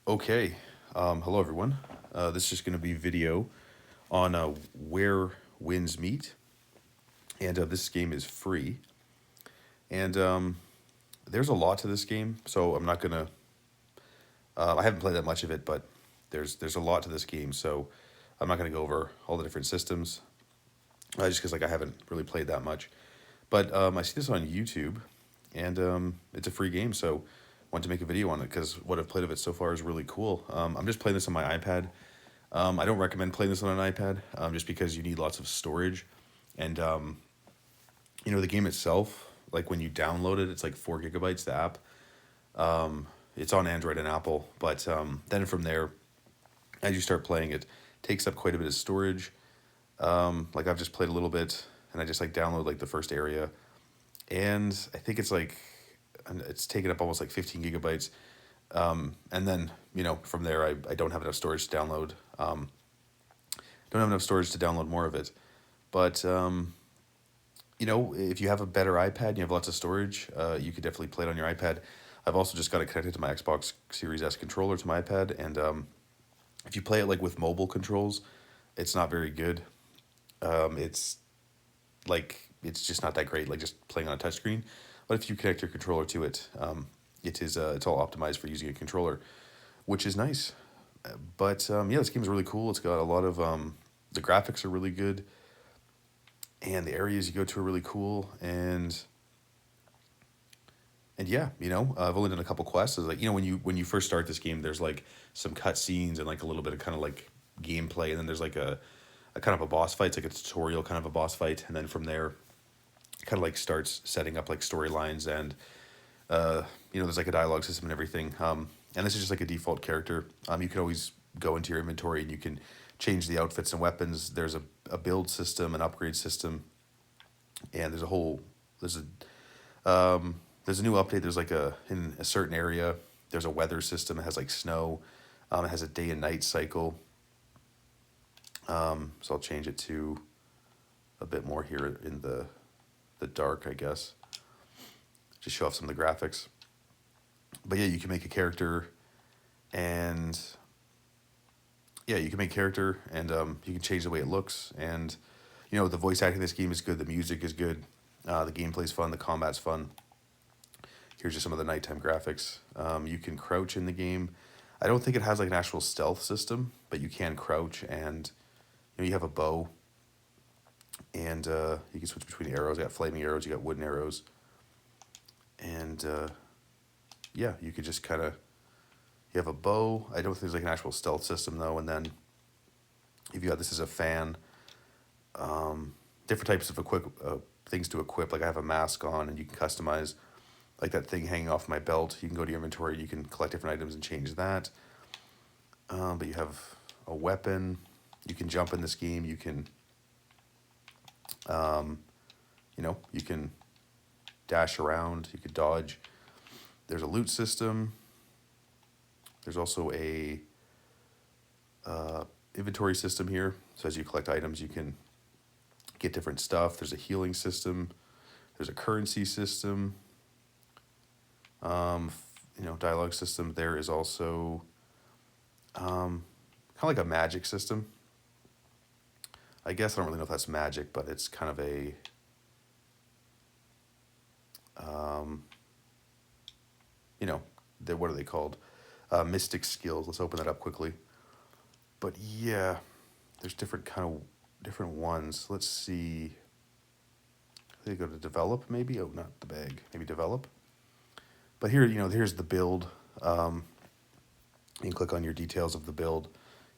Okay, hello everyone. This is just going to be video on where winds meet, and this game is free. And there's a lot to this game, so I'm not gonna. I haven't played that much of it, but there's a lot to this game, so I'm not gonna go over all the different systems, just because like I haven't really played that much. But I see this on YouTube, and it's a free game, so want to make a video on it because what I've played of it so far is really cool. I'm just playing this on my iPad. I don't recommend playing this on an iPad, just because you need lots of storage, and the game itself, like when you download it, it's like 4 GB. The app, it's on Android and Apple, but then from there, as you start playing, it takes up quite a bit of storage. Like I've just played a little bit, and I just like download like the first area, and I think it's taken up almost like 15 GB. And then from there, I don't have enough storage to download. Don't have enough storage to download more of it. But if you have a better iPad and you have lots of storage, you could definitely play it on your iPad. I've also just got it connected to my Xbox Series S controller to my iPad, and if you play it like with mobile controls, it's not very good. It's it's just not that great, like just playing on a touchscreen. But if you connect your controller to it, it's all optimized for using a controller, which is nice. But yeah, this game is really cool. It's got a lot of the graphics are really good, and the areas you go to are really cool. And yeah, I've only done a couple quests. It's like when you first start this game, there's like some cut scenes and like a little bit of kind of like gameplay, and then there's like a kind of a boss fight. It's like a tutorial kind of a boss fight, and then from there, kind of like starts setting up like storylines and there's like a dialogue system and everything. And this is just like a default character. You can always go into your inventory and you can change the outfits and weapons. There's a build system, an upgrade system, and there's there's a new update. There's like in a certain area. There's a weather system. It has like snow. It has a day and night cycle. So I'll change it to a bit more here in the dark, I guess. Just show off some of the graphics. But yeah, you can make a character, and you can change the way it looks. And the voice acting in this game is good. The music is good. The gameplay's fun. The combat's fun. Here's just some of the nighttime graphics. You can crouch in the game. I don't think it has like an actual stealth system, but you can crouch, and you have a bow, and you can switch between arrows. You got flaming arrows. You got wooden arrows, and yeah, you could just kind of you have a bow. I don't think there's like an actual stealth system though. And then if you got this as a fan, different types of things to equip. Like I have a mask on, and you can customize like that thing hanging off my belt. You can go to your inventory. You can collect different items and change that. But you have a weapon. You can jump in this game. You can, you can dash around. You could dodge. There's a loot system. There's also a inventory system here. So as you collect items, you can get different stuff. There's a healing system. There's a currency system. Dialogue system. There is also kind of like a magic system. I guess I don't really know if that's magic, but it's kind of a what are they called? Mystic skills. Let's open that up quickly. But yeah, there's different ones. Let's see. They go to develop maybe. Oh, not the bag. Maybe develop. But here, here's the build. You can click on your details of the build,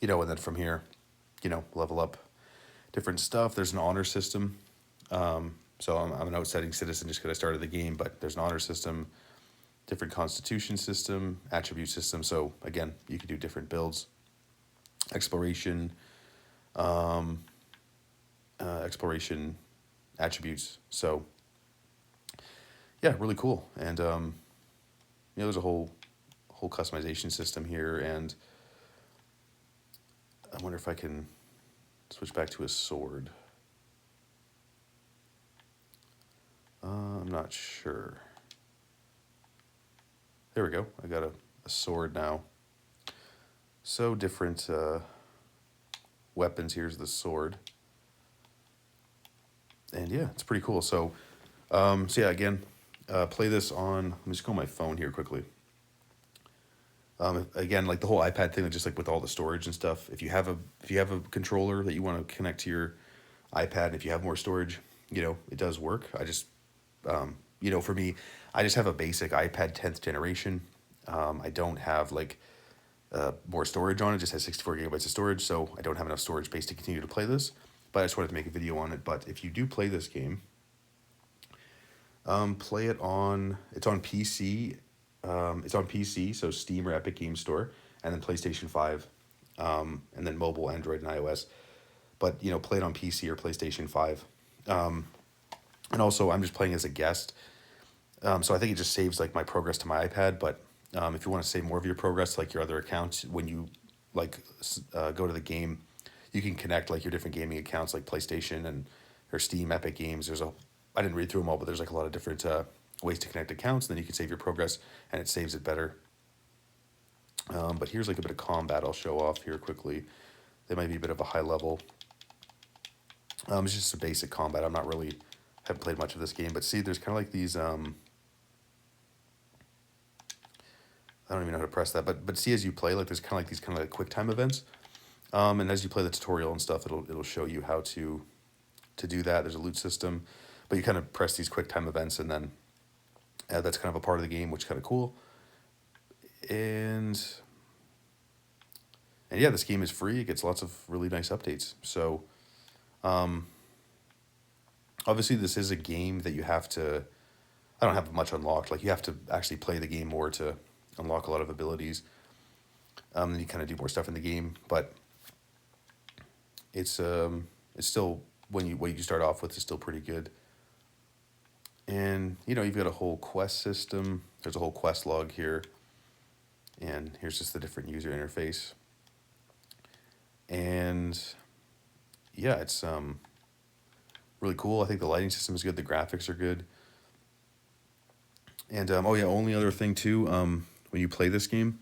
and then from here, level up different stuff. There's an honor system. So I'm an outstanding citizen just because I started the game, but there's an honor system, different constitution system, attribute system. So again, you can do different builds, exploration, exploration attributes. So yeah, really cool. And there's a whole customization system here, and I wonder if I can switch back to a sword. I'm not sure. There we go. I got a sword now. So different weapons. Here's the sword. And yeah, it's pretty cool. So yeah, again, play this on, let me just go on my phone here quickly. Again, like the whole iPad thing, just like with all the storage and stuff, if you have a controller that you want to connect to your iPad, if you have more storage, it does work. For me, I just have a basic iPad 10th generation. I don't have like more storage on it, just has 64 gigabytes of storage, so I don't have enough storage space to continue to play this. But I just wanted to make a video on it. But if you do play this game, play it on, it's on PC. It's on PC, so Steam or Epic Game Store, and then PlayStation 5, and then mobile, Android, and iOS. But, play it on PC or PlayStation 5. And also, I'm just playing as a guest. So I think it just saves like my progress to my iPad. But if you want to save more of your progress, like your other accounts, when you go to the game, you can connect like your different gaming accounts, like PlayStation and or Steam, Epic Games. I didn't read through them all, but there's like a lot of different ways to connect accounts. And then you can save your progress, and it saves it better. But here's like a bit of combat I'll show off here quickly. They might be a bit of a high level. It's just a basic combat. Haven't played much of this game, but see, there's kind of like these. I don't even know how to press that, but see, as you play, like there's kind of like quick time events. And as you play the tutorial and stuff, it'll show you how to do that. There's a loot system, but you kind of press these quick time events, and then that's kind of a part of the game, which is kind of cool. And yeah, this game is free. It gets lots of really nice updates. So obviously, this is a game that you have to. I don't have much unlocked. Like you have to actually play the game more to unlock a lot of abilities. Then you kind of do more stuff in the game, but it's still what you start off with is still pretty good. And you've got a whole quest system. There's a whole quest log here, and here's just the different user interface. And yeah, it's really cool. I think the lighting system is good. The graphics are good. And oh yeah, only other thing too. When you play this game,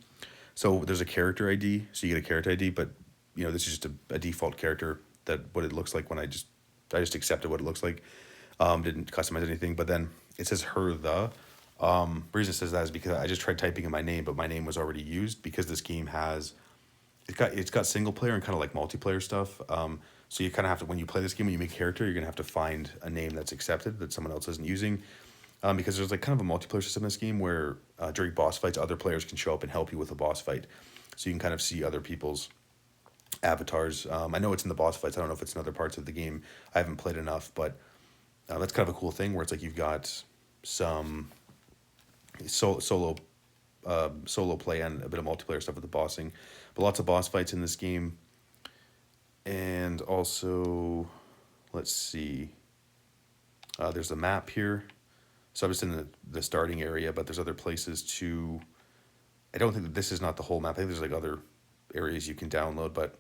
so there's a character ID. So you get a character ID, but this is just a default character that what it looks like when I just accepted what it looks like. Didn't customize anything, but then it says her the. Reason it says that is because I just tried typing in my name, but my name was already used because this game has it's got single player and kind of like multiplayer stuff. So you kind of have to, when you play this game, when you make a character, you're gonna have to find a name that's accepted that someone else isn't using. Because there's like kind of a multiplayer system in this game where during boss fights, other players can show up and help you with a boss fight. So you can kind of see other people's avatars. I know it's in the boss fights. I don't know if it's in other parts of the game. I haven't played enough, but that's kind of a cool thing where it's like you've got some solo play and a bit of multiplayer stuff with the bossing, but lots of boss fights in this game. And also, let's see, there's a map here. So I'm just in the starting area, but there's other places to. I don't think that this is not the whole map. I think there's like other areas you can download, but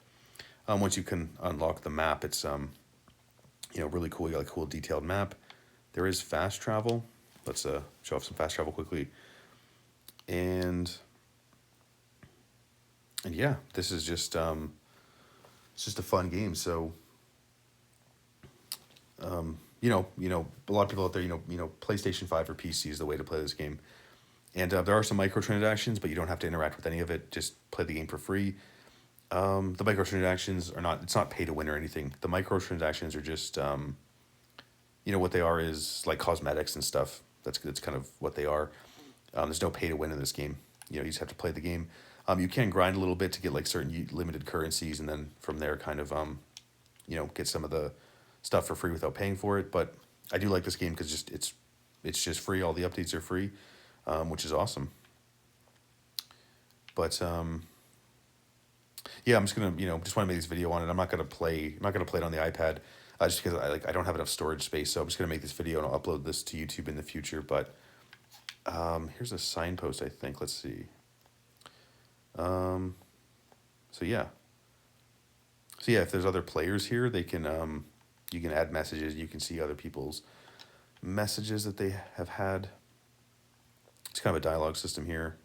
once you can unlock the map, it's really cool. You got a cool detailed map. There is fast travel. Let's show off some fast travel quickly. And yeah, this is just it's just a fun game. So a lot of people out there, PlayStation 5 or PC is the way to play this game. And there are some microtransactions, but you don't have to interact with any of it. Just play the game for free. The microtransactions are not, it's not pay to win or anything. The microtransactions are just, what they are is like cosmetics and stuff. That's kind of what they are. There's no pay to win in this game. You just have to play the game. You can grind a little bit to get like certain limited currencies, and then from there kind of, get some of the stuff for free without paying for it. But I do like this game because it's just free. All the updates are free, which is awesome. But yeah, I'm just gonna just want to make this video on it. I'm not gonna play it on the iPad, just because I don't have enough storage space. So I'm just gonna make this video and I'll upload this to YouTube in the future. But here's a signpost, I think. Let's see. So yeah. So yeah, if there's other players here, they can you can add messages. You can see other people's messages that they have had. It's kind of a dialogue system here.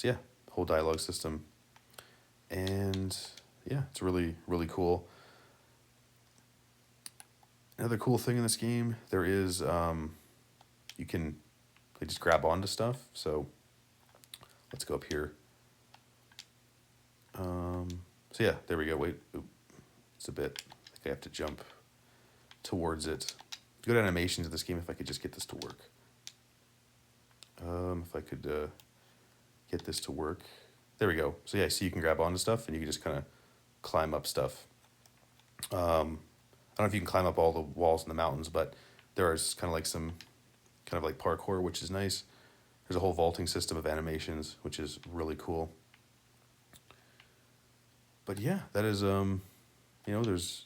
So yeah, whole dialogue system. And yeah, it's really, really cool. Another cool thing in this game, there is, you can like, just grab onto stuff. So let's go up here. So yeah, there we go. Wait, oop, it's a bit, I think I have to jump towards it. Good animations in this game if I could just get this to work. If I could get this to work. There we go. So yeah, see you can grab onto stuff and you can just kind of climb up stuff. I don't know if you can climb up all the walls in the mountains, but there is kind of like some kind of like parkour, which is nice. There's a whole vaulting system of animations, which is really cool. But yeah, that is there's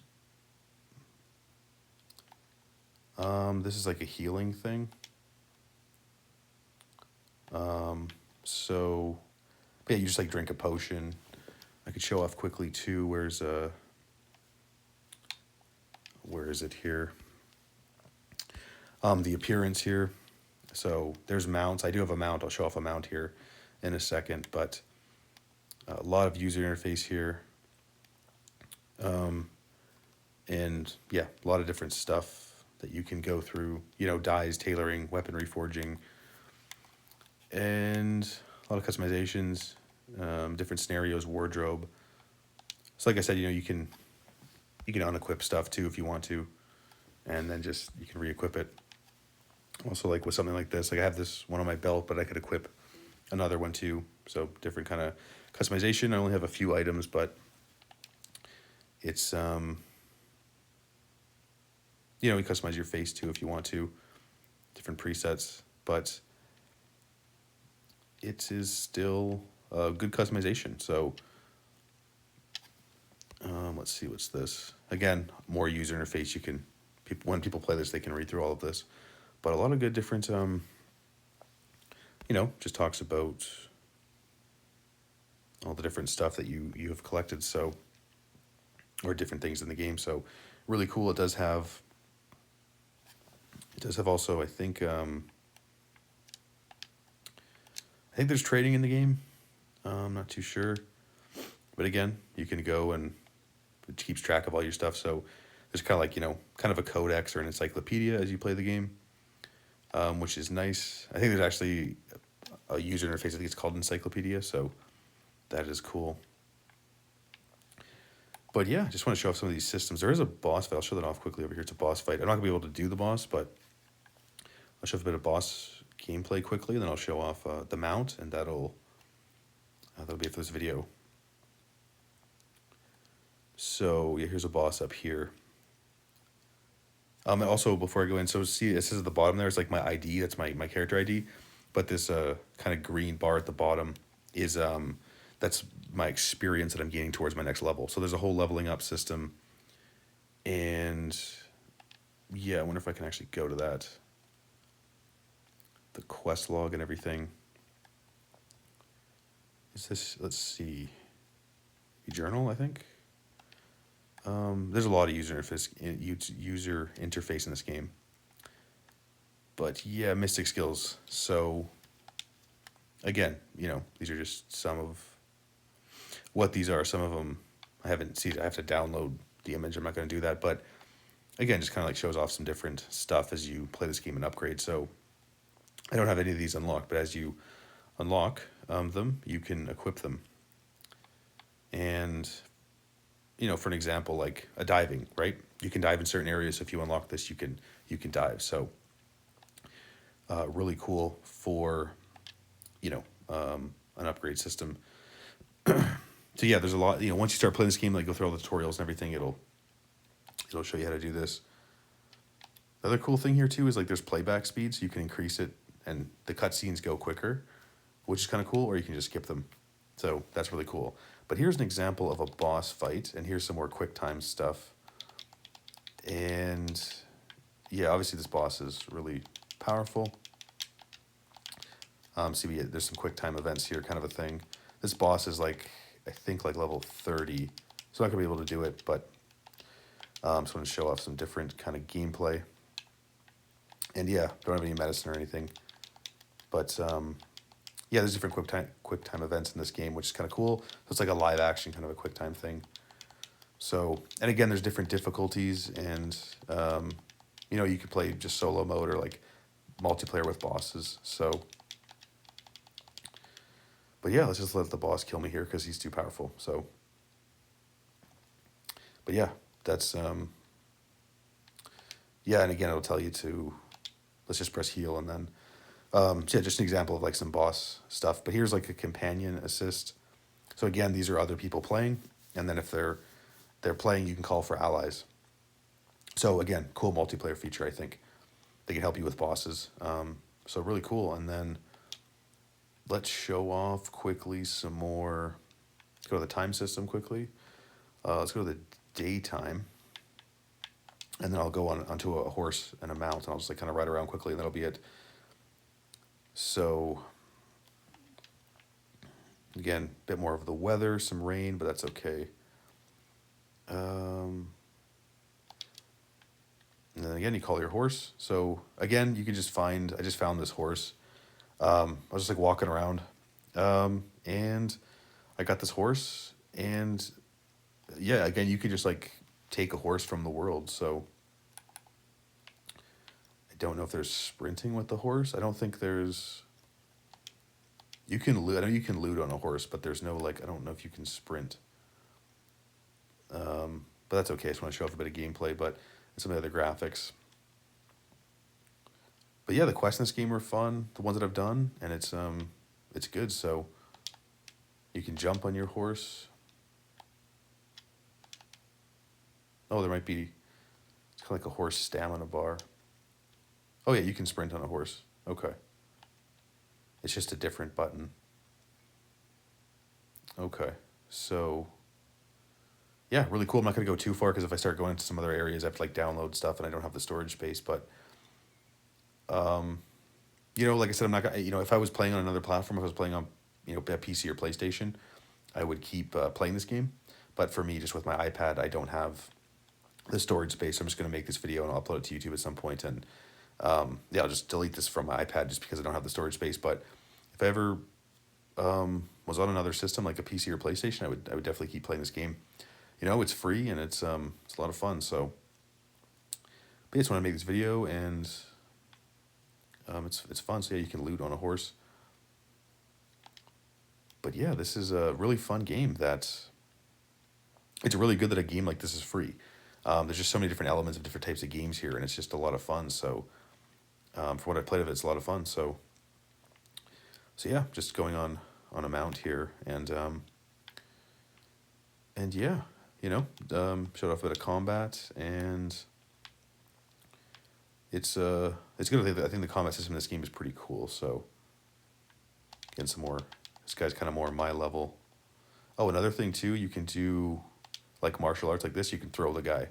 this is like a healing thing. So yeah, you just like drink a potion. I could show off quickly too. Where is it here? The appearance here. So there's mounts. I do have a mount. I'll show off a mount here in a second, but a lot of user interface here. And yeah, a lot of different stuff that you can go through, dyes, tailoring, weaponry forging, and a lot of customizations, different scenarios, wardrobe. So like I said, you can unequip stuff too if you want to, and then just you can re-equip it. Also, like with something like this, like I have this one on my belt, but I could equip another one too. So different kind of customization. I only have a few items, but it's you customize your face too if you want to, different presets, but it is still a good customization. So let's see, what's this? Again, more user interface. When people play this, they can read through all of this, but a lot of good different, just talks about all the different stuff that you have collected. So, or different things in the game. So really cool. It does have also, I think there's trading in the game. I'm not too sure, but again, you can go and it keeps track of all your stuff. So there's kind of like, kind of a codex or an encyclopedia as you play the game, which is nice. I think there's actually a user interface. I think it's called Encyclopedia. So that is cool. But yeah, I just want to show off some of these systems. There is a boss fight. I'll show that off quickly over here. It's a boss fight. I'm not going to be able to do the boss, but I'll show off a bit of boss gameplay quickly, and then I'll show off the mount, and that'll be it for this video. So yeah, here's a boss up here. And also, before I go in, so see, it says at the bottom there, it's like my ID. That's my character ID. But this kind of green bar at the bottom is that's my experience that I'm gaining towards my next level. So there's a whole leveling up system. And yeah, I wonder if I can actually go to that. The quest log and everything. Is this, let's see, a journal, I think? There's a lot of user interface in this game. But yeah, Mystic skills. So again, these are just some of what these are. Some of them I haven't seen. I have to download the image. I'm not going to do that. But again, just kind of like shows off some different stuff as you play this game and upgrade. So I don't have any of these unlocked, but as you unlock them, you can equip them. And for an example, like a diving, right? You can dive in certain areas. If you unlock this, you can dive. So really cool for an upgrade system. So yeah, there's a lot. Once you start playing this game, like go through all the tutorials and everything, it'll show you how to do this. The other cool thing here too is like there's playback speed, so you can increase it, and the cutscenes go quicker, which is kind of cool. Or you can just skip them. So that's really cool. But here's an example of a boss fight, and here's some more quick time stuff. And yeah, obviously this boss is really powerful. See, there's some quick time events here, kind of a thing. This boss is like, I think like level 30, so I'm not gonna be able to do it, but I just want to show off some different kind of gameplay. And yeah, don't have any medicine or anything, but yeah, there's different quick time events in this game, which is kind of cool. So it's like a live action kind of a quick time thing. So, and again, there's different difficulties, and you can play just solo mode or like multiplayer with bosses. So, but yeah, let's just let the boss kill me here because he's too powerful. So, but yeah, that's yeah, and again, it'll tell you to let's just press heal and then so yeah, just an example of like some boss stuff. But here's like a companion assist. So again, these are other people playing, and then if they're playing, you can call for allies. So again, cool multiplayer feature. I think they can help you with bosses. So really cool. And then let's show off quickly some more. Let's go to the time system quickly. Let's go to the daytime, and then I'll go onto a horse and a mount, and I'll just like kind of ride around quickly, and that'll be it. So again, a bit more of the weather, some rain, but that's okay. And then again, you call your horse. So again, you can just find. I just found this horse. I was just like walking around, and I got this horse, and yeah, again, you could just like take a horse from the world. So I don't know if there's sprinting with the horse. I don't think there's. You can loot. I know you can loot on a horse, but there's no like. I don't know if you can sprint. But that's okay. I just want to show off a bit of gameplay, but and some of the other graphics. But yeah, the quests in this game are fun. The ones that I've done, and it's good. So you can jump on your horse. Oh, there might be. It's kind of like a horse stamina bar. Oh yeah, you can sprint on a horse. Okay. It's just a different button. Okay. So yeah, really cool. I'm not gonna go too far because if I start going into some other areas, I have to like download stuff, and I don't have the storage space. But like I said, I'm not gonna. If I was playing on another platform, if I was playing on a PC or PlayStation, I would keep playing this game. But for me, just with my iPad, I don't have the storage space. I'm just gonna make this video and I'll upload it to YouTube at some point, and yeah, I'll just delete this from my iPad just because I don't have the storage space. But if I ever was on another system like a PC or PlayStation, I would definitely keep playing this game. It's free and it's a lot of fun. So, but yeah, I just want to make this video, and it's fun. So yeah, you can loot on a horse. But yeah, this is a really fun game. It's really good that a game like this is free. There's just so many different elements of different types of games here, and it's just a lot of fun. So, for what I played of it, it's a lot of fun. So yeah, just going on a mount here, and yeah, showed off a bit of combat, and it's good. I think the combat system in this game is pretty cool. So, getting some more. This guy's kind of more my level. Oh, another thing too, you can do like martial arts like this. You can throw the guy.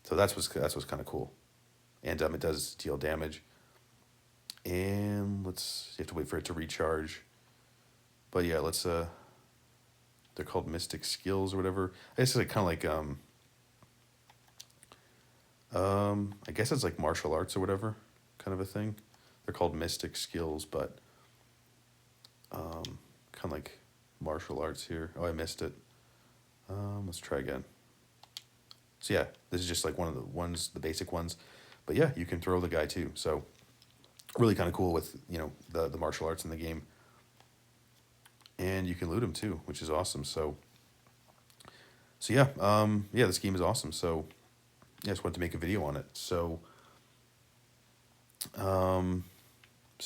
So that's what's kind of cool, and it does deal damage. And you have to wait for it to recharge. But yeah, they're called mystic skills or whatever. I guess it's like kind of like I guess it's like martial arts or whatever kind of a thing. They're called mystic skills, but kind of like martial arts here. Oh, I missed it. Let's try again. So yeah, this is just like one of the basic ones. But yeah, you can throw the guy too. So really kind of cool with, the martial arts in the game. And you can loot him too, which is awesome. So yeah, yeah, this game is awesome. So yeah, I just wanted to make a video on it. So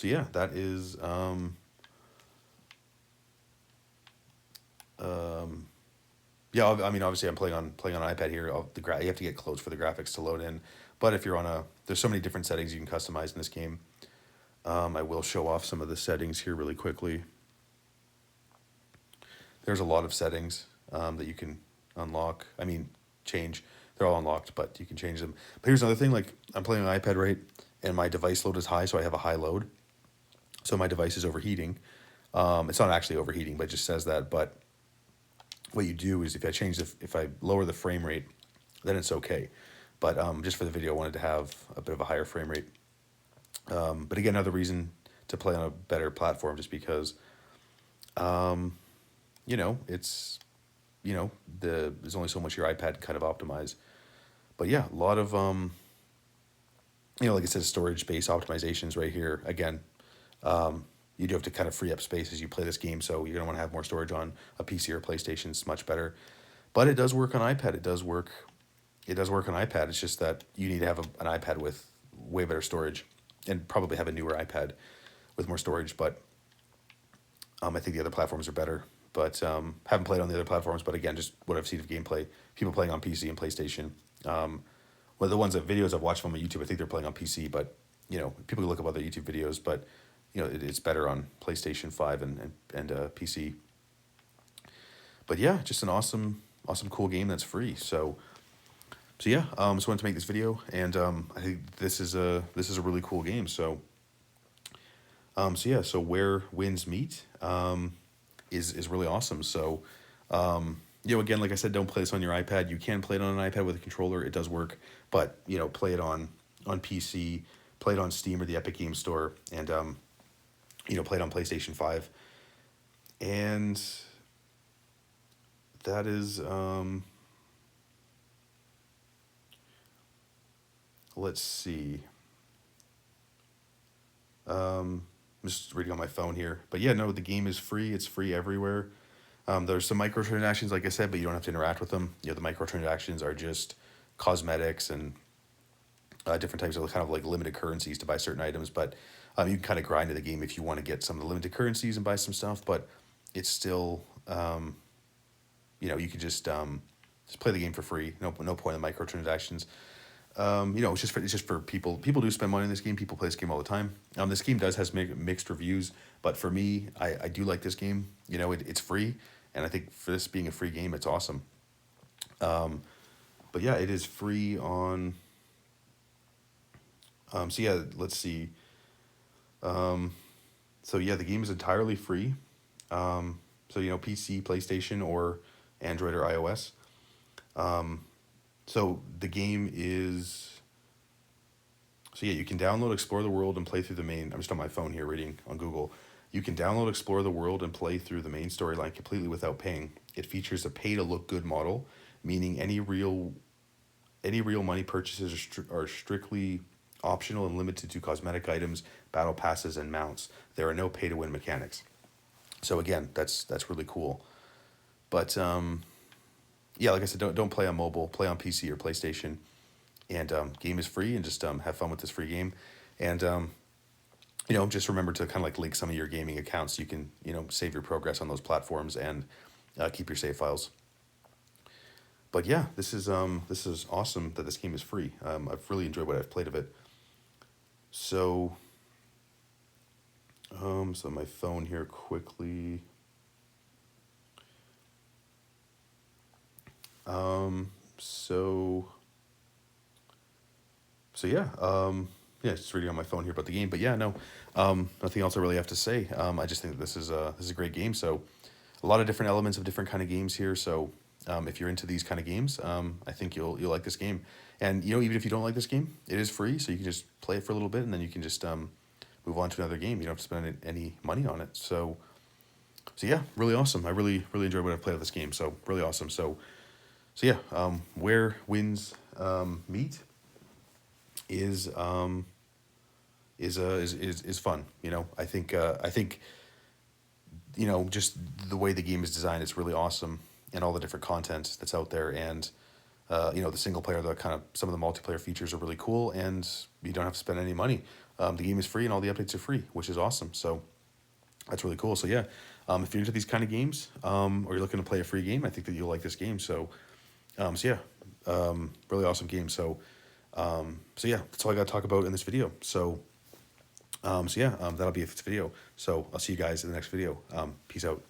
yeah, that is yeah, I mean, obviously, I'm playing on iPad here. You have to get close for the graphics to load in, but if you're there's so many different settings you can customize in this game. I will show off some of the settings here really quickly. There's a lot of settings that you can unlock. I mean, change. They're all unlocked, but you can change them. But here's another thing: like I'm playing on iPad, right, and my device load is high, so I have a high load. So my device is overheating. It's not actually overheating, but it just says that. But what you do is if I lower the frame rate, then it's okay. But just for the video, I wanted to have a bit of a higher frame rate. But again, another reason to play on a better platform, just because it's there's only so much your iPad can kind of optimize. But yeah, a lot of like I said, storage based optimizations right here. Again, you do have to kind of free up space as you play this game, so you're gonna want to have more storage on a PC or a PlayStation. It's much better, but it does work on iPad. It does work. It does work on iPad. It's just that you need to have an iPad with way better storage, and probably have a newer iPad with more storage. But I think the other platforms are better. But haven't played on the other platforms. But again, just what I've seen of gameplay, people playing on PC and PlayStation. Well, the ones that videos I've watched from on YouTube, I think they're playing on PC. But people can look up other YouTube videos. But it's better on PlayStation 5 and PC. But yeah, just an awesome, cool game that's free. So yeah, just wanted to make this video, and I think this is a really cool game. So so Where Winds Meet is really awesome. So again, like I said, don't play this on your iPad. You can play it on an iPad with a controller. It does work, but play it on PC, play it on Steam or the Epic Games Store, and play it on PlayStation 5. And that is let's see. I'm just reading on my phone here. But yeah, no, the game is free. It's free everywhere. There's some microtransactions, like I said, but you don't have to interact with them. The microtransactions are just cosmetics and different types of kind of like limited currencies to buy certain items. But you can kind of grind to the game if you want to get some of the limited currencies and buy some stuff. But it's still, you could just play the game for free. No point in microtransactions. It's just for people. People do spend money in this game. People play this game all the time. This game has mixed reviews, but for me, I do like this game. It's free, and I think for this being a free game, it's awesome. But yeah, it is free on. So yeah, let's see. So yeah, the game is entirely free. So PC, PlayStation, or Android or iOS. So the game is. So yeah, you can download Explore the World and play through the main. I'm just on my phone here reading on Google. You can download Explore the World and play through the main storyline completely without paying. It features a pay to look good model, meaning any real money purchases are strictly optional and limited to cosmetic items, battle passes, and mounts. There are no pay to win mechanics. So again, that's really cool. But yeah, like I said, don't play on mobile. Play on PC or PlayStation. And game is free, and just have fun with this free game. And just remember to kind of like link some of your gaming accounts so you can save your progress on those platforms and keep your save files. But yeah, this is awesome that this game is free. I've really enjoyed what I've played of it. So so my phone here quickly. So yeah, just reading on my phone here about the game. But yeah, no, nothing else I really have to say. I just think that this is a great game. So a lot of different elements of different kind of games here. So if you're into these kind of games, I think you'll like this game. And even if you don't like this game, it is free, so you can just play it for a little bit, and then you can just move on to another game. You don't have to spend any money on it. So yeah, really awesome. I really enjoyed what I've played of this game. So really awesome. So yeah, Where Winds Meet is fun. I think just the way the game is designed, it's really awesome, and all the different content that's out there, and the single player, some of the multiplayer features are really cool, and you don't have to spend any money. The game is free, and all the updates are free, which is awesome. So that's really cool. So yeah, if you're into these kind of games, or you're looking to play a free game, I think that you'll like this game. So yeah, really awesome game. So yeah, that's all I got to talk about in this video. So yeah, that'll be it for this video. So I'll see you guys in the next video. Peace out.